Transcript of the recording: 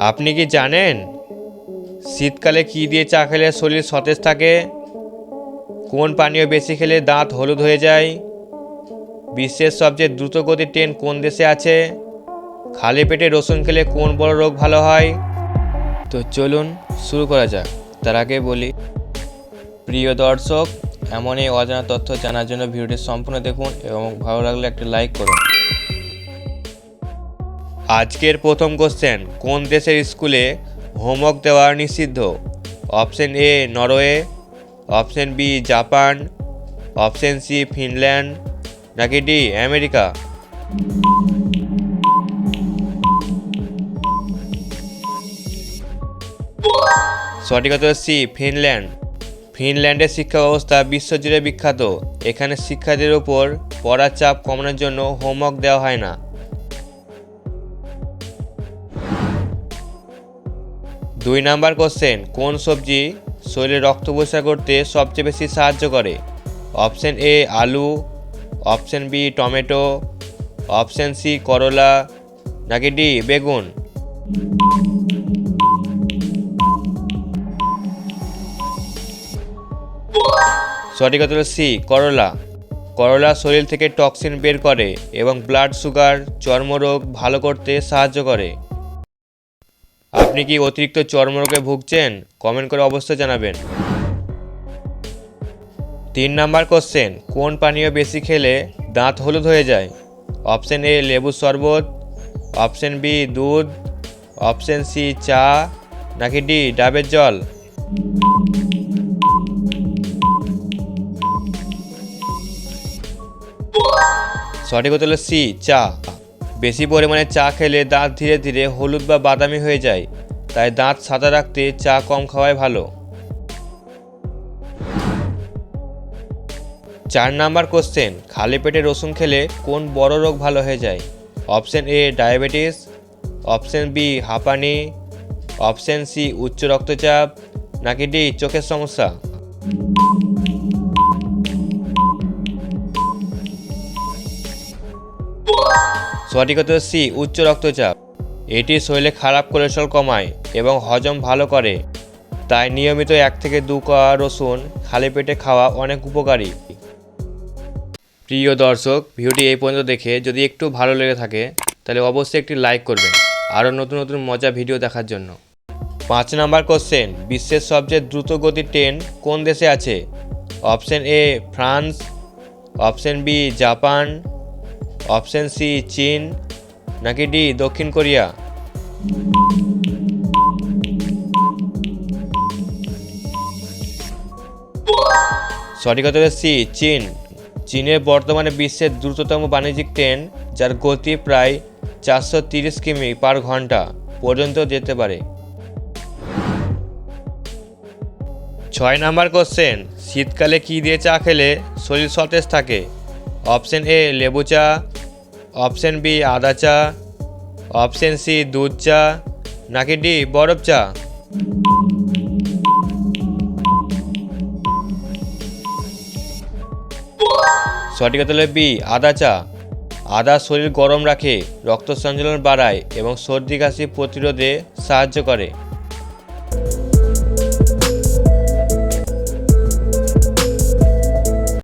আপনি কি জানেন শীতকালে কি দিয়ে চা খেলে শরীর সতেজ থাকে? কোন পানীয় বেশি খেলে দাঁত হলুদ হয়ে যায়? বিশ্বের সবচেয়ে দ্রুতগতির ট্রেন কোন দেশে আছে? খালি পেটে রসুন খেলে কোন বড় রোগ ভালো হয়? তো চলুন শুরু করা যাক। তার আগে বলি, প্রিয় দর্শক, এমন এই অজানা তথ্য জানার জন্য ভিডিওটি সম্পূর্ণ দেখুন এবং ভালো লাগলে একটা লাইক করুন। আজকের প্রথম কোশ্চেন, কোন দেশের স্কুলে হোমওয়ার্ক দেওয়া নিষিদ্ধ? Option A Norway, option B Japan, option C Finland, নাকি ডি আমেরিকা? সঠিক উত্তর সি ফিনল্যান্ড। ফিনল্যান্ডের শিক্ষা ব্যবস্থা বিশ্বজুড়ে বিখ্যাত। এখানে শিক্ষার্থীদের উপর পড়ার চাপ কমানোর জন্য হোমওয়ার্ক দেওয়া হয় না। 2 নাম্বার কোশ্চেন, কোন সবজি শরীরে রক্ত পরিষ্কার করতে সবচেয়ে বেশি সাহায্য করে? অপশন এ আলু, option B tomato, option C করলা, নাকি ডি বেগুন? সঠিক উত্তর সি করলা। করলা শরীর থেকে টক্সিন বের করে এবং ব্লাড সুগার, চর্মরোগ ভালো করতে সাহায্য করে। আপনি কি অতিরিক্ত চর্মরোগে ভুগছেন? কমেন্ট করে অবশ্যই জানাবেন। 3 নাম্বার কোশ্চেন, কোন পানীয় বেশি খেলে দাঁত হলুদ হয়ে যায়? অপশন এ লেবুর শরবত, অপশন বি দুধ, অপশন সি চা, নাকি ডি ডাবের জল? সঠিক উত্তর হলো সি চা। বেশি পরিমাণে চা খেলে দাঁত ধীরে ধীরে হলুদ বা বাদামি হয়ে যায়, তাই দাঁত সাদা রাখতে চা কম খাওয়াই ভালো। 4 নাম্বার কোশ্চেন, খালি পেটে রসুন খেলে কোন বড় রোগ ভালো হয়ে যায়? Option A diabetes, option B হাঁপানি, অপশন সি উচ্চ রক্তচাপ, নাকি ডি চোখের সমস্যা? সঠিক উত্তর সি উচ্চ রক্তচাপ। এটি শরীরে খারাপ কোলেস্ট্রল কমায় এবং হজম ভালো করে, তাই নিয়মিত 1 থেকে 2 কোয়া রসুন খালি পেটে খাওয়া অনেক উপকারী। প্রিয় দর্শক, ভিডিওটি এই পর্যন্ত দেখে যদি একটু ভালো লেগে থাকে তাহলে অবশ্যই একটি লাইক করবেন আরও নতুন নতুন মজা ভিডিও দেখার জন্য। 5 নাম্বার কোশ্চেন, বিশ্বের সবচেয়ে দ্রুত গতির ট্রেন কোন দেশে আছে? Option A France, option B Japan, option C চীন, নাকি ডি দক্ষিণ কোরিয়া? সঠিক উত্তর সি চীন। চীনে বর্তমানে বিশ্বের দ্রুততম বাণিজ্যিক ট্রেন, যার গতি প্রায় 430 কিমি পার ঘন্টা পর্যন্ত যেতে পারে। 6 নাম্বার কোশ্চেন, শীতকালে কি দিয়ে চা খেলে শরীর সতেজ থাকে? অপশন এ লেবু চা, অপশন বি আদা চা, অপশন সি দুধ চা, নাকি ডি বরফ চা? সঠিক উত্তর হলো বি আদা চা। আদা শরীর গরম রাখে, রক্ত সঞ্চালন বাড়ায় এবং সর্দি কাশি প্রতিরোধে সাহায্য করে।